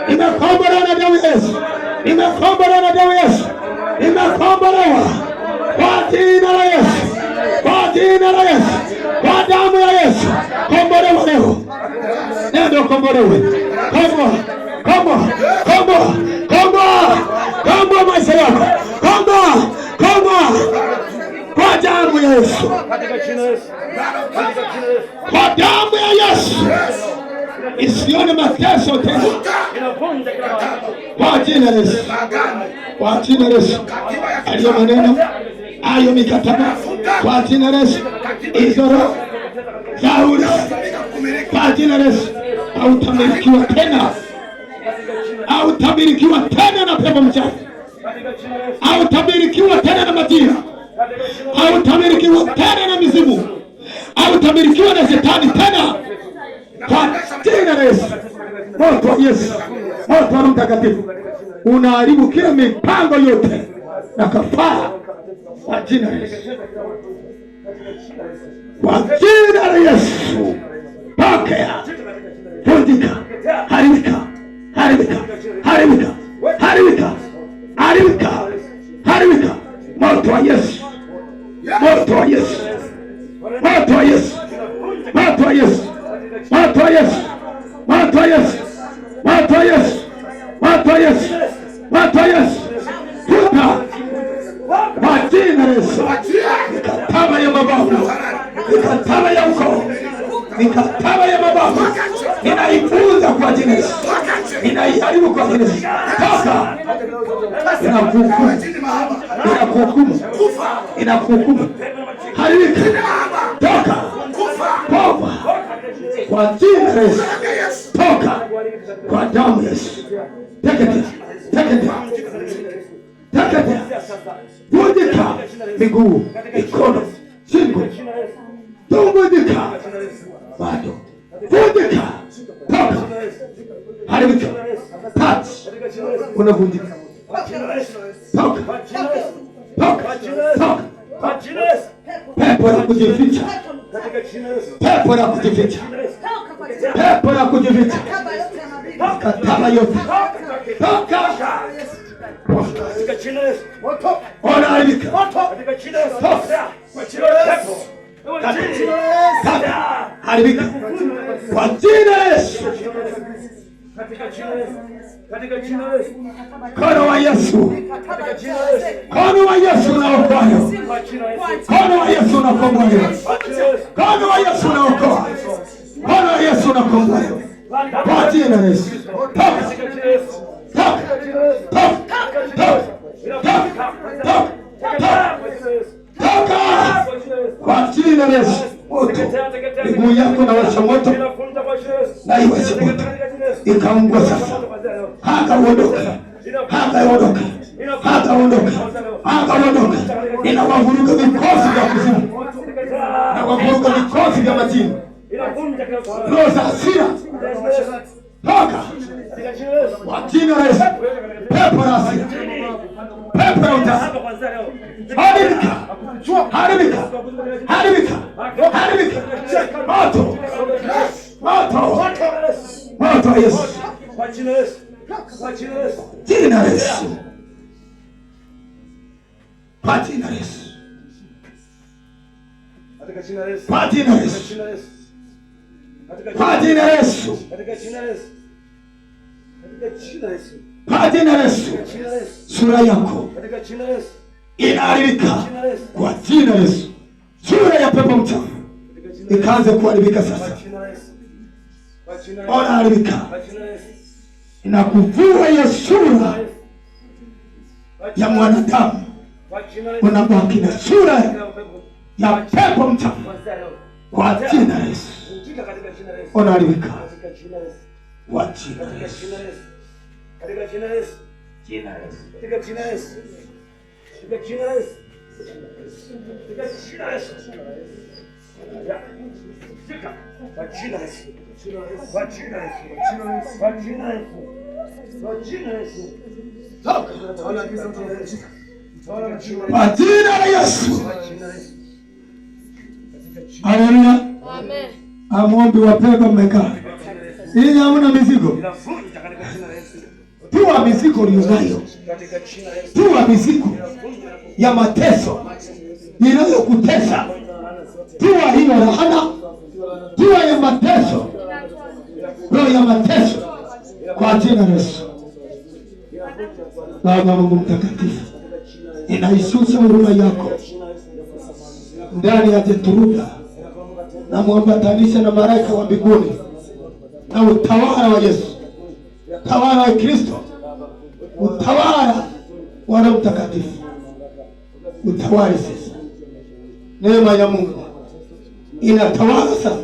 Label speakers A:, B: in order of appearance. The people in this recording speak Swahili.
A: Nimekombolewa na damu ya Yesu. Nimekombolewa na damu ya Yesu. Nimekombolewa kwa jina la Yesu. Kwa jina la Yesu. Kwa damu ya Yesu. Kombolewa leo. Ndio kombolewe. Komboa. Komboa. Komboa. Komboa. Komboa maisha yako. Komboa. Komboa. Kwa damu ya Yesu. Kwa damu ya Yesu. Isione mateso tena. Kwa jina la Yesu. Kwa jina la Yesu. Aliyo maneno, ayo mikataba. Kwa jina la Yesu. Izoro. Zauri. Kwa jina la Yesu. Hautamilikiwa tena. Hautamilikiwa tena na pepo mchafu. Hautamilikiwa tena na majira. Hautamilikiwa tena na mizimu. Hautamilikiwa na shetani tena. Kwa jina la Yesu. Moto wa Yesu. Moto wa Mtakatifu. Unaharibu kila mipango yote na kafara. Kwa jina la Yesu. Kwa jina la Yesu. Pokea. Vunjika. Haribika. Haribika. Haribika. Haribika. Haribika. Haribika. Moto wa Yesu. Moto wa Yesu. Moto wa Yesu. Moto wa Yesu. Moto wa Yesu. Moto wa Yesu. Moto wa Yesu. Moto wa Yesu. Moto wa Yesu. Tupa. Kwa jina la Yesu. Mikataba ya mababu. Mikataba ya ukoo. Mikataba ya mababu. Ninaifunza kwa jina la Yesu. Ninaiharibu kwa jina la Yesu. Toka. Inakuhukumu. Inakuhukumu. Inakuhukumu. Haribika. Toka. Pova. Kwa jina la Yesu. Toka. Kwa damu ya Yesu. Teketea. Teketea. Teketea. Vunjika. Miguu. Mikono. Shingo. Vunjika. Bado. Vunjika. Toka. Haribika. Touch. Unavunjika. Toka. Toka. Toka. Pepo la kujificha. Pepo la kujificha. Pepo la kujificha. Kataba yote. Toka. Ona haribika. Toka. Haribika. Kwa jina la Yesu. Kono wa Yesu. Kono wa Yesu unaokoa. Kono wa Yesu unakomboa. Kono wa Yesu unaokoa. Kono wa Yesu unakomboa. Kwa jina la Yesu. Toka. Toka. Toka. Toka. Toka. Kwa jina la Yesu. Moto. Miguu yako na washa moto. Na iwashe moto. Ikaungua sasa. Haka uondoka. Haka uondoka. Haka uondoka. Haka uondoka. Inawavuruga vikosi vya kuzimu. Na wavuruga vikosi vya majini. Roho za hasira. Toka. Kwa jina la Yesu. Pepo la hasira. Pepo la utasa. Haribika. Haribika. Haribika. Haribika. Moto. Moto. Moto wa Yesu. Jina la Yesu. Jina la Yesu. Kwa jina la Yesu. Kwa jina la Yesu. Kwa jina la Yesu. Kwa jina la Yesu. Sura yako inaharibika kwa jina la Yesu. Sura ya pepo mchafu ikaanze kuharibika sasa. Ona haribika. Inakuvua ya sura ya mwanadamu. Unabaki na sura ya pepo mchafu kwa jina la Yesu. Ona haribika. Kwa jina la Yesu. Katika jina la Yesu. Jina la Yesu. Katika jina la Yesu. Katika jina la Yesu. Katika jina la Yesu. Kwa jina la Yesu. Kwa jina la Yesu. Kwa jina la Yesu. Kwa jina la Yesu. Toka. Kwa jina la Yesu. Haleluya. Amen. Amwombi wapendwa mmekaa. Ili hamna mizigo. Tua mizigo ulionayo. Tua mizigo ya mateso inayokutesa. Tua hiyo laana. Tua ya mateso. Roho ya mateso kwa jina la Yesu. Baba Mungu mtakatifu, inaishusha huruma yako ndani ya Jetruda na muambatanisha na malaika wa mbinguni na utawala wa Yesu, utawala wa Kristo, utawala wa Roho Mtakatifu. Utawala sasa. Neema ya Mungu inatawala sasa